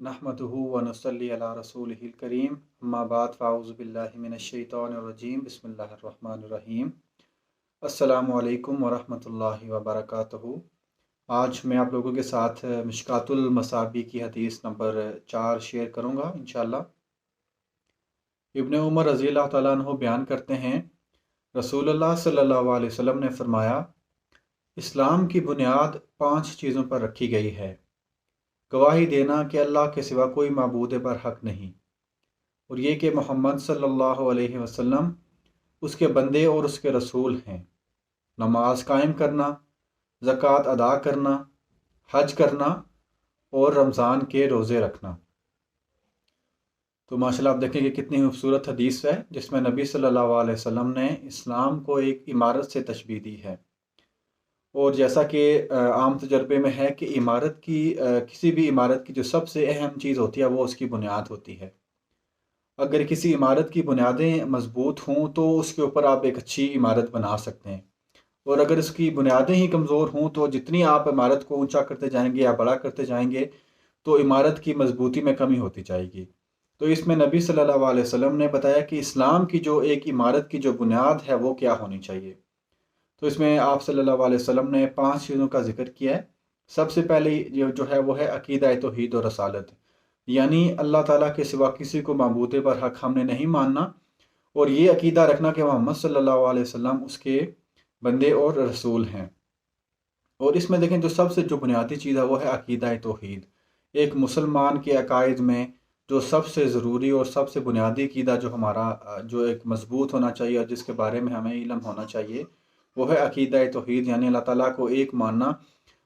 नहमदुहु व नसल्ली अला रसूलिहिल करीम अम्मा बाद फ़ाऊज़ु बिल्लाहि मिनश्शैतानिर रजीम बिस्मिल्लाहिर रहमानिर रहीम। अस्सलामु अलैकुम व रहमतुल्लाहि व बरकातुहू। आज मैं आप लोगों के साथ मिशकातुल मसाबी की हदीस नंबर 4 शेयर करूँगा इंशाअल्लाह। इब्न उमर रज़ी अल्लाह तआला अन्हु बयान करते हैं, रसूलुल्लाह सल्लल्लाहु अलैहि वसल्लम ने फरमाया, इस्लाम की बुनियाद 5 चीज़ों पर रखी गई है। गवाही देना कि अल्लाह के सिवा कोई माबूद बरहक नहीं, और ये कि मोहम्मद सल्लल्लाहु अलैहि वसल्लम उसके बंदे और उसके रसूल हैं। नमाज कायम करना, ज़कात अदा करना, हज करना और रमज़ान के रोज़े रखना। तो माशाल्लाह आप देखेंगे कितनी खूबसूरत हदीस है जिसमें नबी सल्लल्लाहु अलैहि वसल्लम ने इस्लाम को एक इमारत से तशबीह दी है। और जैसा कि आम तजर्बे में है कि किसी भी इमारत की जो सबसे अहम चीज़ होती है वो उसकी बुनियाद होती है। अगर किसी इमारत की बुनियादें मजबूत हों तो उसके ऊपर आप एक अच्छी इमारत बना सकते हैं, और अगर उसकी बुनियादें ही कमज़ोर हों तो जितनी आप इमारत को ऊंचा करते जाएंगे या बड़ा करते जाएंगे तो इमारत की मजबूती में कमी होती जाएगी। तो इसमें नबी सल्लल्लाहु अलैहि वसल्लम ने बताया कि इस्लाम की जो एक इमारत की जो बुनियाद है वो क्या होनी चाहिए। तो इसमें आप सल्लल्लाहु अलैहि वसल्लम ने 5 चीज़ों का जिक्र किया है। सबसे पहले जो है वो है अकीदा तौहीद और रसालत, यानी अल्लाह ताला के सिवा किसी को माबूद बरहक हमने नहीं मानना, और ये अकीदा रखना कि मोहम्मद सल्लल्लाहु अलैहि वसल्लम उसके बंदे और रसूल हैं। और इसमें देखें जो सबसे जो बुनियादी चीज़ है वो है अकीदा तौहीद। एक मुसलमान के अकायद में जो सबसे ज़रूरी और सबसे बुनियादी अकीदा जो हमारा जो एक मजबूत होना चाहिए और जिसके बारे में हमें इल्म होना चाहिए वो है अकीदा तौहीद, यानी अल्लाह ताला को एक मानना।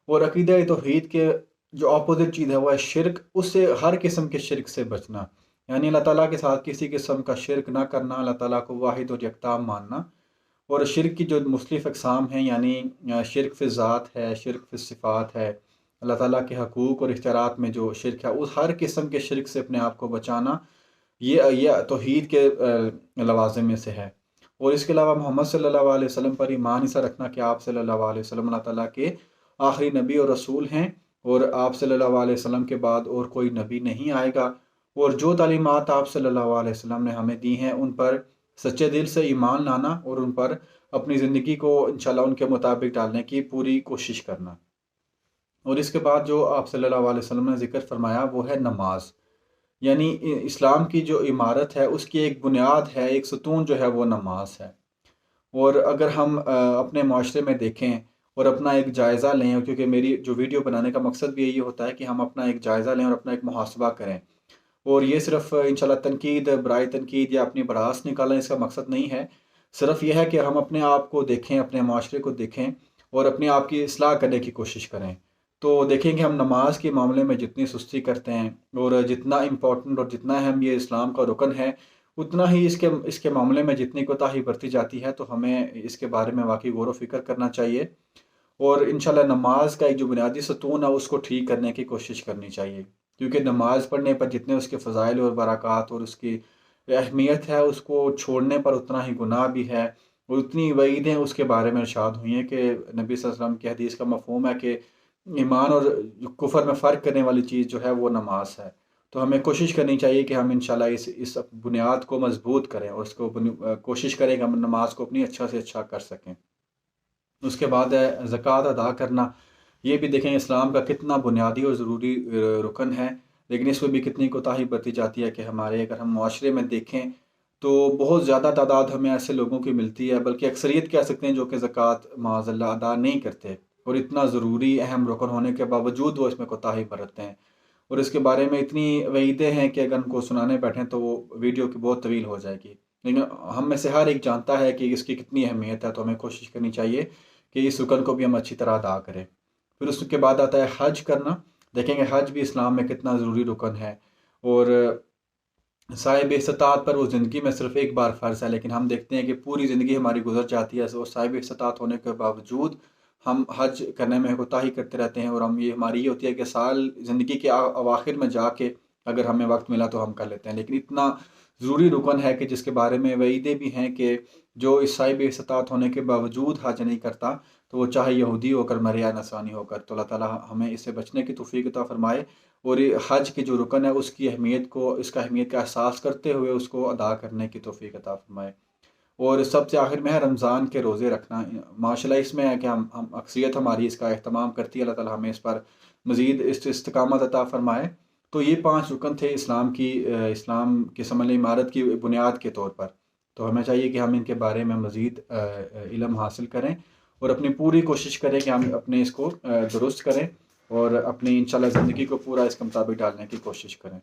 और अकीदा तौहीद के जो अपोजिट चीज़ है वो है शिरक, उससे हर किस्म के शिरक से बचना, यानी अल्लाह ताला के साथ किसी किस्म का शिरक ना करना, अल्लाह ताला को वाहिद और यकता मानना। और शिरक की जो मुख्तलिफ़ अक़साम हैं, यानी शिरक फ़िल ज़ात है, शिरक फ़िल सिफ़ात है, अल्लाह ताला के हकूक़ और इख्तियारात में जो शिरक है उस हर किस्म के शिरक से अपने आप को बचाना, ये तौहीद के लवाज़िम में से है। और इसके अलावा मोहम्मद सल्लल्लाहु अलैहि वसल्लम पर ईमान ऐसा रखना कि आप सल्लल्लाहु अलैहि वसल्लम अल्लाह ताला के आखिरी नबी और रसूल हैं, और आप सल्लल्लाहु अलैहि वसल्लम के बाद और कोई नबी नहीं आएगा। और जो तालीमात आप सल्लल्लाहु अलैहि वसल्लम ने हमें दी हैं उन पर सच्चे दिल से ईमान लाना और उन पर अपनी ज़िंदगी को इंशाल्लाह उनके मुताबिक डालने की पूरी कोशिश करना। और इसके बाद जो आप सल्लल्लाहु अलैहि वसल्लम ने ज़िक्र फरमाया वो है नमाज, यानी इस्लाम की जो इमारत है उसकी एक बुनियाद है, एक सतून जो है वो नमाज है। और अगर हम अपने माशरे में देखें और अपना एक जायज़ा लें, क्योंकि मेरी जो वीडियो बनाने का मकसद भी यही होता है कि हम अपना एक जायज़ा लें और अपना एक मुहासबा करें, और ये सिर्फ इंशाल्लाह तनकीद बराए तनकीद या अपनी भड़ास निकालना इसका मकसद नहीं है। सिर्फ यह है कि हम अपने आप को देखें, अपने माशरे को देखें और अपने आप की इस्लाह करने की कोशिश करें। तो देखेंगे हम नमाज के मामले में जितनी सुस्ती करते हैं और जितना इम्पोर्टेंट और जितना अहम ये इस्लाम का रुकन है, उतना ही इसके इसके मामले में जितनी कोताही बरती जाती है, तो हमें इसके बारे में वाकई गौर व फिक्र करना चाहिए। और इंशाल्लाह नमाज का एक जो बुनियादी सतून है उसको ठीक करने की कोशिश करनी चाहिए, क्योंकि नमाज पढ़ने पर जितने उसके फ़ज़ाइल और बरक़ात और उसकी अहमियत है उसको छोड़ने पर उतना ही गुनाह भी है। और उतनी वईदें उसके बारे में इरशाद हुई हैं कि नबी सल्लल्लाहु अलैहि वसल्लम की हदीस का मफ़हूम है कि ईमान और कुफ़र में फ़र्क करने वाली चीज़ जो है वो नमाज है। तो हमें कोशिश करनी चाहिए कि हम इंशाल्लाह इस बुनियाद को मज़बूत करें और उसको कोशिश करें कि हम नमाज को अपनी अच्छा से अच्छा कर सकें। उसके बाद है ज़कात अदा करना। ये भी देखें इस्लाम का कितना बुनियादी और ज़रूरी रुकन है, लेकिन इसमें भी कितनी कोताही बरती जाती है कि हमारे अगर हम माशरे में देखें तो बहुत ज़्यादा तादाद हमें ऐसे लोगों की मिलती है, बल्कि अक्सरियत कह सकते हैं, जो कि ज़कात माज़अल्लाह अदा नहीं करते, और इतना ज़रूरी अहम रुकन होने के बावजूद वो इसमें कोताही बरतते हैं। और इसके बारे में इतनी वईदें हैं कि अगर उनको सुनाने बैठें तो वो वीडियो की बहुत तवील हो जाएगी। लेकिन हम में से हर एक जानता है कि इसकी कितनी अहमियत है, तो हमें कोशिश करनी चाहिए कि इस रुकन को भी हम अच्छी तरह अदा करें। फिर उसके बाद आता है हज करना। देखेंगे हज भी इस्लाम में कितना ज़रूरी रुकन है, और साहिब इस्तात पर वो ज़िंदगी में सिर्फ़ एक बार फ़र्ज़ है, लेकिन हम देखते हैं कि पूरी ज़िंदगी हमारी गुजर जाती है और साहिब इस्तात होने के बावजूद हम हज करने में कोताही करते रहते हैं। और हम ये हमारी ये होती है कि साल ज़िंदगी के अवाखिर में जाके अगर हमें वक्त मिला तो हम कर लेते हैं, लेकिन इतना ज़रूरी रुकन है कि जिसके बारे में वईदें भी हैं कि जो इस साहिब इस्तात होने के बावजूद हज नहीं करता, तो वो चाहे यहूदी होकर मरे या नसरानी होकर। तो अल्लाह ताला हमें इससे बचने की तौफ़ीक अता फ़रमाए اور یہ حج کی جو رکن ہے اس کی اہمیت کو، اس کا اہمیت کا احساس کرتے ہوئے اس کو ادا کرنے کی توفیق عطا فرمائے۔ اور سب سے آخر میں ہے رمضان کے روزے رکھنا۔ ماشاء اللہ اس میں ہے کہ ہم اکثریت ہماری اس کا اہتمام کرتی ہے، اللہ تعالیٰ ہمیں اس پر مزید استقامت عطا فرمائے۔ تو یہ 5 رکن تھے اسلام کی سمجھ عمارت کی بنیاد کے طور پر۔ تو ہمیں چاہیے کہ ہم ان کے بارے میں مزید علم حاصل کریں اور اپنی پوری کوشش کریں کہ ہم اپنے اس کو درست کریں اور اپنی انشاءاللہ زندگی کو پورا اس کے مطابق ڈالنے کی کوشش کریں۔